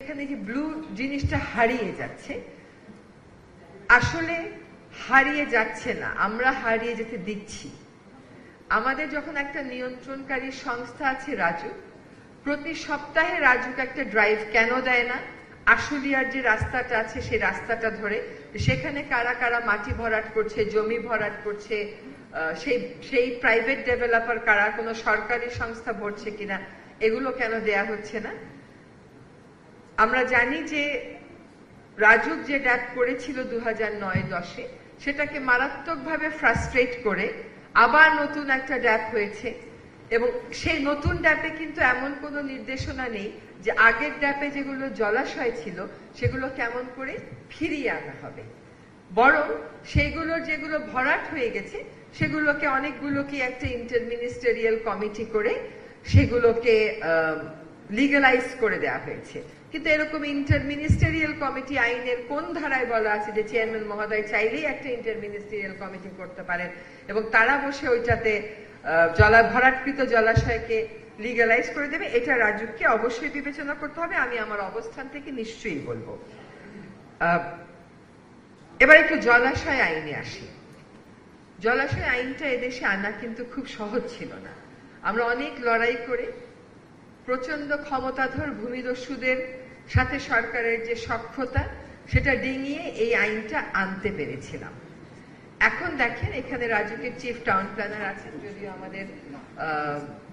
এখানে যে ব্লু জিনিসটা হারিয়ে যাচ্ছে, আসলে হারিয়ে যাচ্ছে না, আমরা হারিয়ে যেতে দিচ্ছি। আমাদের যখন একটা নিয়ন্ত্রণকারী সংস্থা আছে রাজুক, প্রতি সপ্তাহে রাজুক একটা ড্রাইভ কেন দেয় না? আশুলিয়ার যে রাস্তাটা আছে সেই রাস্তাটা ধরে সেখানে কারা কারা মাটি ভরাট করছে, জমি ভরাট করছে, সেই প্রাইভেট ডেভেলপার কারা, কোনো সরকারি সংস্থা ভরছে কিনা, এগুলো কেন দেয়া হচ্ছে না? আমরা জানি যে রাজুক যে ড্যাপ করেছিল 2009-10-এ, সেটাকে মারাত্মকভাবে ফ্রাস্ট্রেট করে আবার নতুন একটা ড্যাপ হয়েছে, এবং সেই নতুন ড্যাপে কিন্তু এমন কোনো নির্দেশনা নেই যে আগের ড্যাপে যেগুলো জলাশয় ছিল সেগুলো কেমন করে ফিরিয়ে আনা হবে। বরং সেইগুলোর যেগুলো ভরাট হয়ে গেছে সেগুলোকে অনেকগুলোকে একটা ইন্টারমিনিস্টেরিয়াল কমিটি করে সেগুলোকে লিগালাইজ করে দেওয়া হয়েছে। কিন্তু এরকম ইন্টারমিনিস্টেরিয়াল কমিটি আইনের কোন ধারায় বলা আছে যে চেয়ারম্যান মহোদয় চাইলেই একটা ইন্টারমিনিস্টেরিয়াল কমিটি করতে পারেন এবং তারা বসে ওইটাতে ভরাটকৃত জলাশয়কে লিগালাইজ করে দেবে? এটা রাজুককে অবশ্যই বিবেচনা করতে হবে, আমি আমার অবস্থান থেকে নিশ্চয়ই বলবো। এবার একটু জলাশয় আইনে আসি। জলাশয় আইনটা এদেশে আনা কিন্তু খুব সহজ ছিল না। আমরা অনেক লড়াই করে প্রচন্ড ক্ষমতাধর ভূমিদস্যুদের সাথে সরকারের যে সখ্যতা সেটা ডিঙিয়ে এই আইনটা আনতে পেরেছিলাম। এখন দেখেন এখানে রাজুকের চিফ টাউন প্ল্যানার আছেন, যদিও আমাদের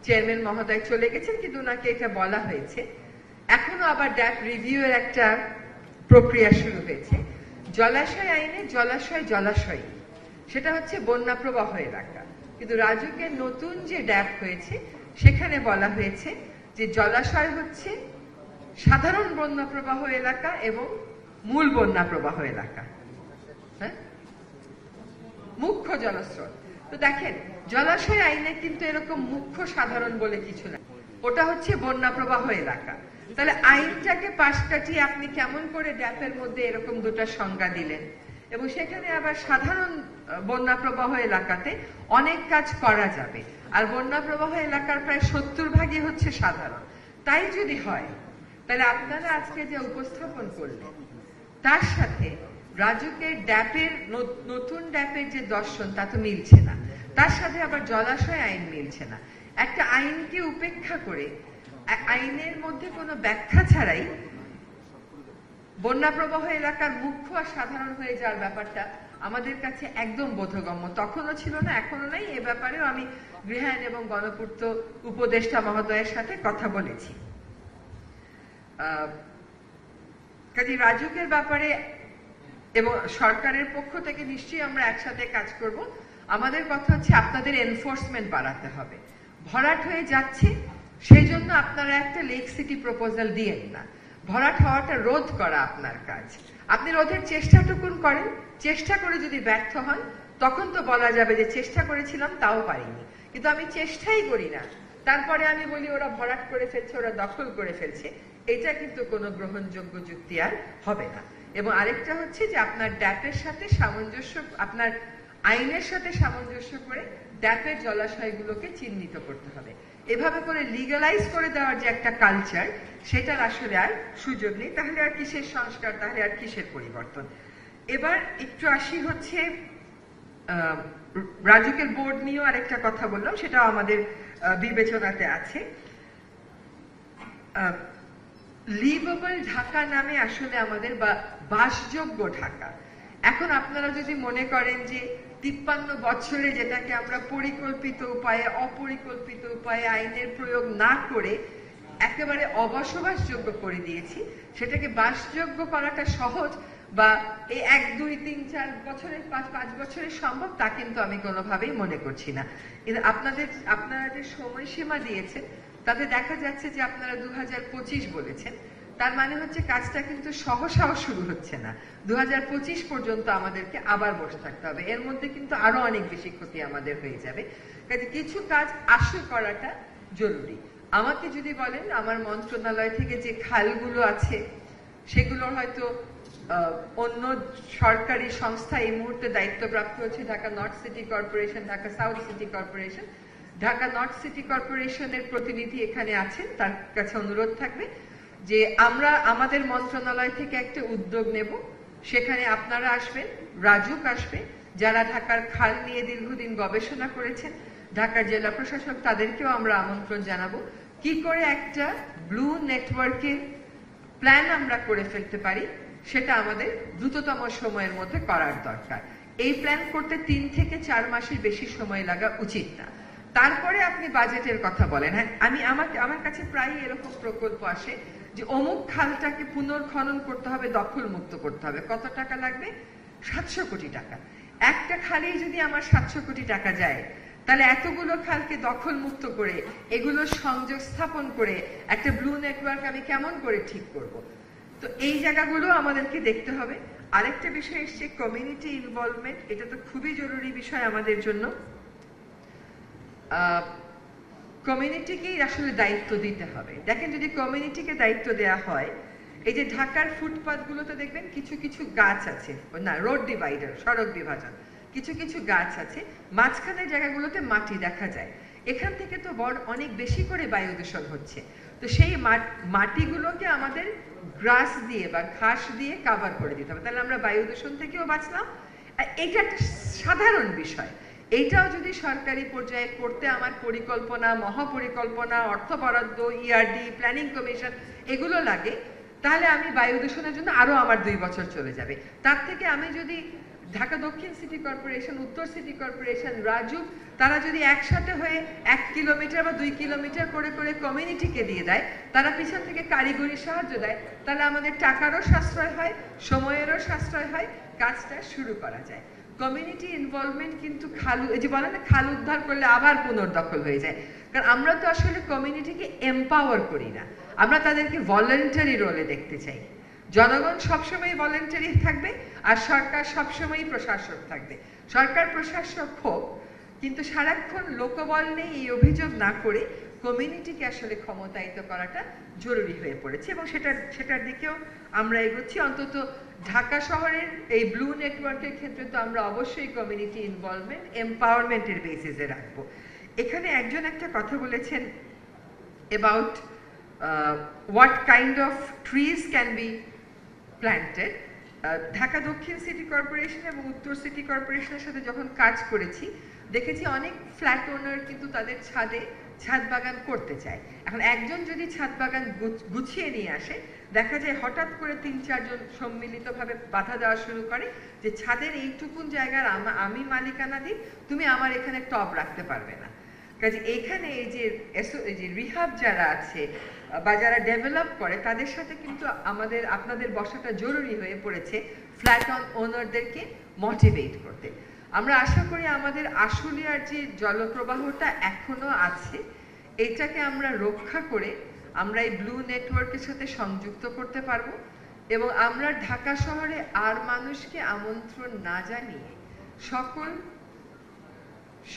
চেয়ারম্যান মহোদয় চলে গেছেন, কিন্তু ওনাকে এটা বলা হয়েছে। এখনো আবার ড্যাপ রিভিউ এর একটা প্রক্রিয়া শুরু হয়েছে। জলাশয় আইনে জলাশয় সেটা হচ্ছে বন্যা প্রবাহ এলাকা, কিন্তু রাজুকের নতুন যে ড্যাপ হয়েছে সেখানে বলা হয়েছে যে জলাশয় হচ্ছে সাধারণ বন্যা প্রবাহ এলাকা এবং মূল বন্যা প্রবাহ এলাকা, হ্যাঁ, মুখ্য জলস্রোত। তো দেখেন জলাশয় আইনে কিন্তু এরকম মুখ্য সাধারণ বলে কিছু না, ওটা হচ্ছে বন্যা প্রবাহ এলাকা। তাহলে আইনটাকে পাশ কাটিয়ে আপনি কেমন করে ড্যাপের মধ্যে এরকম দুটা সংজ্ঞা দিলেন? এবং সেখানে আবার সাধারণ বন্যা প্রবাহ এলাকাতে অনেক কাজ করা যাবে, আর বন্যা প্রবাহ এলাকার প্রায় 70% হচ্ছে সাধারণ। তাই যদি হয় তাহলে আপনারা আজকে যে উপস্থাপন করলেন তার সাথে রাজুকের ড্যাপের নতুন ড্যাপের যে দর্শন তা তো মিলছে না, তার সাথে আবার জলাশয় আইন মিলছে না। একটা আইনকে উপেক্ষা করে আইনের মধ্যে কোনো ব্যাখ্যা ছাড়াই বন্যা প্রবাহ এলাকার মুখ্য আর সাধারণ হয়ে যাওয়ার ব্যাপারটা আমাদের কাছে একদম বোধগম্য। তখনও ছিল না, এখনো নাই। এ ব্যাপারেও আমি গৃহায়ণ এবং গণপূর্ত উপদেষ্টা মহোদয়ের সাথে কথা বলেছি। কাজে রাজুকের ব্যাপারে এবং সরকারের পক্ষ থেকে নিশ্চয়ই আমরা একসাথে কাজ করব। আমাদের কথা হচ্ছে আপনাদের এনফোর্সমেন্ট বাড়াতে হবে। ভরাট হয়ে যাচ্ছে সেই জন্য আপনারা একটা লেক সিটি প্রপোজাল দিয়েন না, ভরাট হওয়াটা রোধ করা আপনার কাজ। আপনি রোধের চেষ্টাটুকুন করেন, চেষ্টা করে যদি ব্যর্থ হন তখন তো বলা যাবে যে চেষ্টা করেছিলাম তাও পারিনি। কিন্তু আমি চেষ্টাই করি না, তারপরে আমি বলি ওরা ভরাট করে ফেলছে, ওরা দখল করে ফেলছে, এটা কিন্তু কোনো গ্রহণযোগ্য যুক্তি আর হবে না। এবং আরেকটা হচ্ছে যে আপনার ড্যাপের সাথে সামঞ্জস্য, আপনার আইনের সাথে সামঞ্জস্য করে ড্যাপের জলাশয়গুলোকে চিহ্নিত করতে হবে। এভাবে করে লিগালাইজ করে দেওয়ার যে একটা কালচার, সেটার আসলে আর সুযোগ নেই। তাহলে আর কিসের সংস্কার, তাহলে আর কিসের পরিবর্তন? এবার একটু আসি হচ্ছে রাজুকের বোর্ড নিয়েও আরেকটা কথা বললাম, সেটাও আমাদের বিবেচনাতে আছে। লিভেবল ঢাকা নামে আসলে আমাদের বাসযোগ্য ঢাকা। এখন আপনারা যদি মনে করেন যে 53 বছরে যেটাকে আমরা পরিকল্পিত উপায়ে অপরিকল্পিত উপায়ে আইনের প্রয়োগ না করে একেবারে অবসবাসযোগ্য করে দিয়েছি, সেটাকে বাসযোগ্য করাটা সহজ বা এই 1, 2, 3, 4 বছরের 5 বছরের সম্ভব, তা কিন্তু আমি কোনোভাবেই মনে করছি না। কিন্তু আপনারা যে সময়সীমা দিয়েছেন তাতে দেখা যাচ্ছে যে আপনারা 2025 বলেছেন, তার মানে হচ্ছে কাজটা কিন্তু সহসাও শুরু হচ্ছে না। 2025 পর্যন্ত আমাদেরকে আবার বসে থাকতে হবে, এর মধ্যে কিন্তু আরো অনেক বেশি ক্ষতি আমাদের হয়ে যাবে। কাজে কিছু কাজ আশু করাটা জরুরি। আমাকে যদি বলেন আমার মন্ত্রণালয় থেকে যে খালগুলো আছে সেগুলো হয়তো অন্য সরকারি সংস্থা এই মুহূর্তে দায়িত্বপ্রাপ্ত হচ্ছে, Dhaka north city corporation, Dhaka south city corporation. Dhaka north city কর্পোরেশনের প্রতিনিধি এখানে আছেন, তার কাছে অনুরোধ থাকবে যে আমরা আমাদের মন্ত্রণালয় থেকে একটা উদ্যোগ নেব, সেখানে আপনারা আসবেন, রাজুক আসবে, যারা ঢাকার খাল নিয়ে দীর্ঘদিন গবেষণা করেছেন, ঢাকার জেলা প্রশাসক, তাদেরকেও আমরা আমন্ত্রণ জানাবো। কি করে একটা ব্লু নেটওয়ার্কের প্ল্যান আমরা করে ফেলতে পারি, সেটা আমাদের দ্রুততম সময়ের মধ্যে করার দরকার। এই প্ল্যান করতে 3 থেকে 4 মাসের বেশি সময় লাগা উচিত না। তারপরে আপনি বাজেটের কথা বলেন। হ্যাঁ, আমার কাছে প্রায় এরকম প্রকল্প আসে যে অমুক খালটাকে পুনর্খনন করতে হবে, দখল মুক্ত করতে হবে, কত টাকা লাগবে? 700 কোটি টাকা। একটা খালেই যদি আমার 700 কোটি টাকা যায়, তাহলে এতগুলো খালকে দখল মুক্ত করে এগুলো সংযোগ স্থাপন করে একটা ব্লু নেটওয়ার্ক আমি কেমন করে ঠিক করব? তো এই জায়গাগুলো আমাদেরকে দেখতে হবে। আরেকটা বিষয় এসছে কমিউনিটি ইনভলভমেন্ট। এটা তো খুবই জরুরি বিষয় আমাদের জন্য। কমিউনিটিকেই আসলে দায়িত্ব দিতে হবে। দেখেন, যদি কমিউনিটিকে দায়িত্ব দেওয়া হয়, এই যে ঢাকার ফুটপাথ গুলোতে দেখবেন কিছু কিছু গাছ আছে, না রোড ডিভাইডার, সড়ক বিভাজন, কিছু কিছু গাছ আছে, মাঝখানের জায়গাগুলোতে মাটি দেখা যায়। এখান থেকে তো অনেক বেশি করে বায়ু দূষণ হচ্ছে। তো সেই মাটিগুলোকে আমাদের গ্রাস দিয়ে বা ঘাস দিয়ে কাভার করে দিতে হবে, তাহলে আমরা বায়ু দূষণ থেকেও বাঁচলাম। এটা একটা সাধারণ বিষয়। এইটাও যদি সরকারি পর্যায়ে করতে আমার পরিকল্পনা, মহাপরিকল্পনা, অর্থ বরাদ্দ, ইআরডি, প্ল্যানিং কমিশন এগুলো লাগে, তাহলে আমি বায়ু দূষণের জন্য আরো আমার 2 বছর চলে যাবে। তার থেকে আমি যদি ঢাকা দক্ষিণ সিটি কর্পোরেশন, উত্তর সিটি কর্পোরেশন, রাজুক, তারা যদি একসাথে হয়ে 1 কিলোমিটার বা 2 কিলোমিটার করে করে কমিউনিটিকে দিয়ে দেয়, তারা পিছন থেকে কারিগরি সাহায্য দেয়, তাহলে আমাদের টাকারও সাশ্রয় হয়, সময়েরও সাশ্রয় হয়, কাজটা শুরু করা যায়। কমিউনিটি ইনভলভমেন্ট কিন্তু এই যে বলে না, খাল উদ্ধার করলে আবার পুনর্দখল হয়ে যায়। কারণ আমরা তো আসলে কমিউনিটিকে এম্পাওয়ার করি না, আমরা তাদেরকে ভলান্টারি রোলে দেখতে চাই। জনগণ সবসময় ভলান্টারি থাকবে, আর সরকার সবসময় প্রশাসক থাকবে। সরকার প্রশাসক হোক, কিন্তু সারাক্ষণ লোকবল নেই এই অভিযোগ না করে কমিউনিটিকে আসলে ক্ষমতায়িত করাটা জরুরি হয়ে পড়েছে, এবং সেটার দিকেও আমরা এগোচ্ছি। অন্তত ঢাকা শহরের এই ব্লু নেটওয়ার্কের ক্ষেত্রে তো আমরা অবশ্যই কমিউনিটি ইনভলভমেন্ট, এম্পাওয়ারমেন্টের বেসিসে রাখবো। এখানে একজন একটা কথা বলেছেন about what kind of trees can be planted. Dhaka দক্ষিণ সিটি কর্পোরেশন এবং উত্তর সিটি কর্পোরেশনের সাথে যখন কাজ করেছি, দেখেছি অনেক ফ্ল্যাট ওনার কিন্তু তাদের ছাদে ছাদ বাগান করতে চায়। এখন একজন যদি ছাদ বাগান গুছিয়ে নিয়ে আসে, দেখা যায় হঠাৎ করে 3-4 জন সম্মিলিতভাবে বাধা দেওয়া শুরু করে যে ছাদের এইটুকুন জায়গার আমি মালিকানা দিই, তুমি আমার এখানে টব রাখতে পারবে না। কাজে এইখানে এই যে রিহাব যারা আছে বা যারা ডেভেলপ করে, তাদের সাথে কিন্তু আপনাদের বসাটা জরুরি হয়ে পড়েছে ফ্ল্যাট ওনারদেরকে মোটিভেট করতে। আমরা আশা করি আমাদের আশুলিয়ার যে জলপ্রবাহটা এখনো আছে, এটাকে আমরা রক্ষা করে আমরা এই ব্লু নেটওয়ার্কের সাথে সংযুক্ত করতে পারবো, এবং আমরা ঢাকা শহরে আর মানুষকে আমন্ত্রণ না জানিয়ে সকল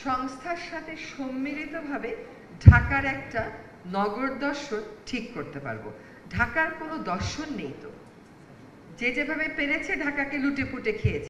সংস্থার সাথে সম্মিলিতভাবে ঢাকার একটা নগর দর্শন ঠিক করতে পারবো। ঢাকার কোনো দর্শন নেই তো, যে যেভাবে পেরেছে ঢাকাকে লুটে পুটে খেয়েছে।